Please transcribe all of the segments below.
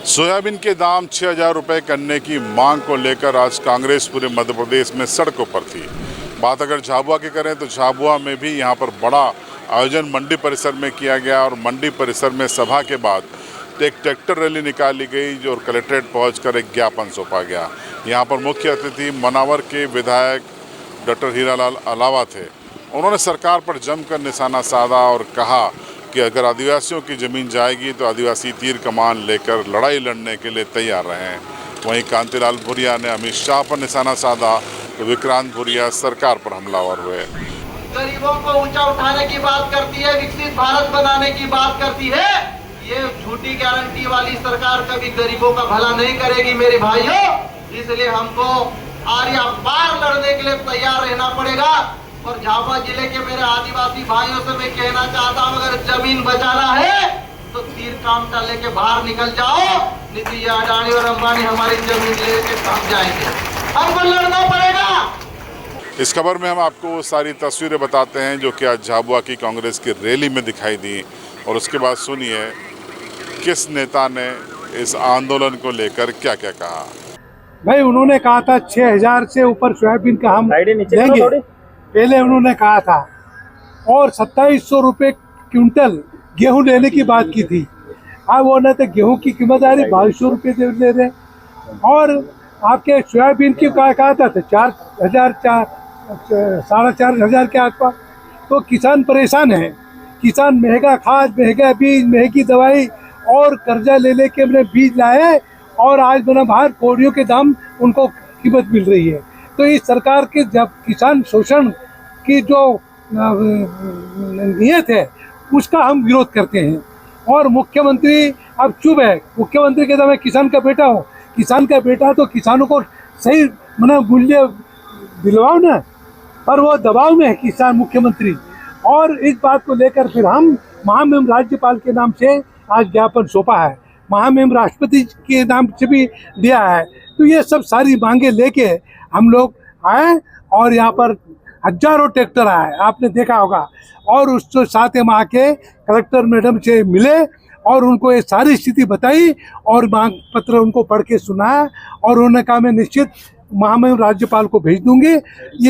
Soybean के दाम 6,000 रुपये करने की मांग को लेकर आज कांग्रेस पूरे मध्य प्रदेश में सड़कों पर थी। बात अगर झाबुआ की करें तो झाबुआ में भी यहाँ पर बड़ा आयोजन मंडी परिसर में किया गया और मंडी परिसर में सभा के बाद एक ट्रैक्टर रैली निकाली गई जो कलेक्ट्रेट पहुंचकर एक ज्ञापन सौंपा गया। यहाँ पर मुख्य अतिथि मनावर के विधायक डॉक्टर हीरालाल अलावा थे। उन्होंने सरकार पर जमकर निशाना साधा और कहा कि अगर आदिवासियों की ज़मीन जाएगी तो आदिवासी तीर कमान लेकर लड़ाई लड़ने के लिए तैयार रहे। वहीं कांतिलाल भूरिया ने अमित शाह पर निशाना साधा तो विक्रांत भूरिया सरकार पर हमलावर हुए। गरीबों को ऊंचा उठाने की बात करती है, विकसित भारत बनाने की बात करती है। ये झूठी गारंटी वाली सरकार कभी गरीबों का भला नहीं करेगी मेरे भाइयों। इसलिए हमको आर्या पार लड़ने के लिए तैयार रहना पड़ेगा। और झाबुआ जिले के मेरे आदिवासी भाइयों से मैं कहना चाहता हूँ, अगर जमीन बचाना है तो तीर कामटा लेके बाहर निकल जाओ। नीति अडानी और अंबानी हमारी जमीन लेके काम जाएंगे, हमको लड़ना पड़ेगा। इस खबर में हम आपको सारी तस्वीरें बताते हैं जो कि आज झाबुआ की कांग्रेस की रैली में दिखाई दी। और उसके बाद सुनिए किस नेता ने इस आंदोलन को लेकर क्या क्या कहा। भाई उन्होंने कहा था 6,000 से ऊपर सोयाबीन का हम देंगे, पहले उन्होंने कहा था। और 2700 रुपये क्विंटल गेहूं लेने की बात की थी। अब वो न तो गेहूं की कीमत आ रही 2200 रुपये ले रहे। और आपके सोयाबीन की कहा था तो 4,000 4,500 के आसपास। तो किसान परेशान है। किसान महंगा खाद, महंगा बीज, महंगी दवाई और कर्जा ले के अपने बीज लाए और आज बना बाहर कोड़ियों के दाम उनको कीमत मिल रही है। तो इस सरकार के जब किसान शोषण की जो नियत है उसका हम विरोध करते हैं। और मुख्यमंत्री अब चुप है। मुख्यमंत्री कहता मैं किसान का बेटा हूँ। किसान का बेटा तो किसानों को सही मूल्य दिलवाओ ना, पर वो दबाव में है किसान मुख्यमंत्री। और इस बात को लेकर फिर हम महामहिम राज्यपाल के नाम से आज ज्ञापन सौंपा है। महामहिम राष्ट्रपति के नाम से भी दिया है। तो ये सब सारी मांगे लेके हम लोग आए और यहाँ पर हजारों ट्रैक्टर आए, आपने देखा होगा। और उसके साथ हम आके कलेक्टर मैडम से मिले और उनको ये सारी स्थिति बताई और मांग पत्र उनको पढ़ के सुनाया। और उन्होंने कहा मैं निश्चित महामहिम राज्यपाल को भेज दूंगी।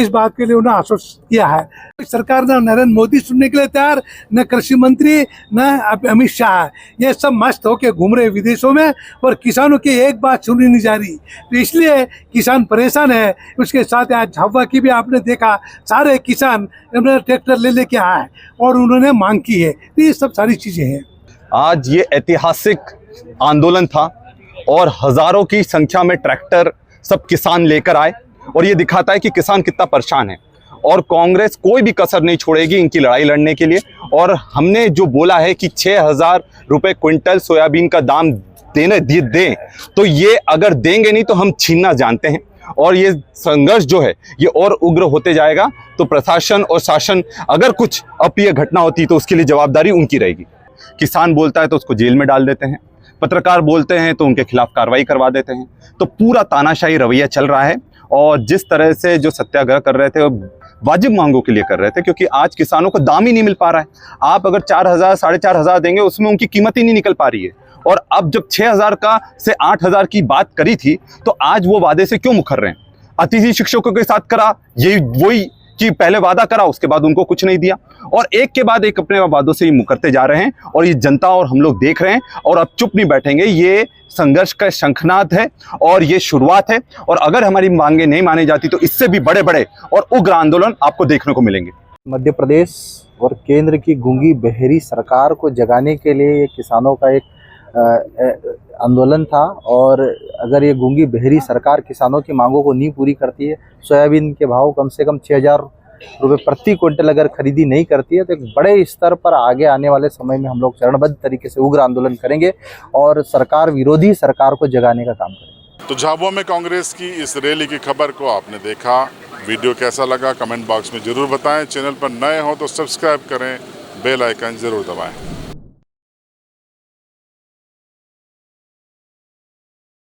इस बात के लिए उन्होंने आश्वस्त किया है। सरकार न नरेंद्र मोदी सुनने के लिए तैयार, न कृषि मंत्री, न अमित शाह। ये सब मस्त होके घूम रहे विदेशों में और किसानों की एक बात सुनी नहीं जा रही। तो इसलिए किसान परेशान है। उसके साथ आज झाबुआ की भी आपने देखा, सारे किसान ट्रैक्टर लेके आए और उन्होंने मांग की है। तो ये सब सारी चीज़ें हैं। आज ये ऐतिहासिक आंदोलन था और हजारों की संख्या में ट्रैक्टर सब किसान लेकर आए और ये दिखाता है कि किसान कितना परेशान है। और कांग्रेस कोई भी कसर नहीं छोड़ेगी इनकी लड़ाई लड़ने के लिए। और हमने जो बोला है कि 6,000 रुपये क्विंटल सोयाबीन का दाम दें तो ये अगर देंगे नहीं तो हम छीनना जानते हैं। और ये संघर्ष जो है ये और उग्र होते जाएगा। तो प्रशासन और शासन अगर कुछ अप्रिय घटना होती तो उसके लिए जवाबदारी उनकी रहेगी। किसान बोलता है तो उसको जेल में डाल देते हैं, पत्रकार बोलते हैं तो उनके खिलाफ कार्रवाई करवा देते हैं। तो पूरा तानाशाही रवैया चल रहा है। और जिस तरह से जो सत्याग्रह कर रहे थे वाजिब मांगों के लिए कर रहे थे, क्योंकि आज किसानों को दाम ही नहीं मिल पा रहा है। आप अगर 4,000 4,500 देंगे उसमें उनकी कीमत ही नहीं निकल पा रही है। और अब जब 6,000 का से 8,000 की बात करी थी तो आज वो वादे से क्यों मुकर रहे हैं। अतिथि शिक्षकों के साथ करा ये वही कि पहले वादा करा, उसके बाद उनको कुछ नहीं दिया। और एक के बाद एक अपने वादों से ही मुकरते जा रहे हैं। और ये जनता और हम लोग देख रहे हैं और अब चुप नहीं बैठेंगे। ये संघर्ष का शंखनाद है और ये शुरुआत है। और अगर हमारी मांगे नहीं मानी जाती तो इससे भी बड़े बड़े और उग्र आंदोलन आपको देखने को मिलेंगे। मध्य प्रदेश और केंद्र की गूंगी बहरी सरकार को जगाने के लिए ये किसानों का एक आंदोलन था। और अगर ये गूंगी बहरी सरकार किसानों की मांगों को नहीं पूरी करती है, सोयाबीन के भाव कम से कम 6,000 रुपये प्रति क्विंटल अगर खरीदी नहीं करती है, तो एक बड़े स्तर पर आगे आने वाले समय में हम लोग चरणबद्ध तरीके से उग्र आंदोलन करेंगे और सरकार विरोधी सरकार को जगाने का काम करेंगे। तो झाबुआ में कांग्रेस की इस रैली की खबर को आपने देखा। वीडियो कैसा लगा कमेंट बॉक्स में जरूर बताएं। चैनल पर नए हो तो सब्सक्राइब करें, बेल आइकन जरूर दबाएं।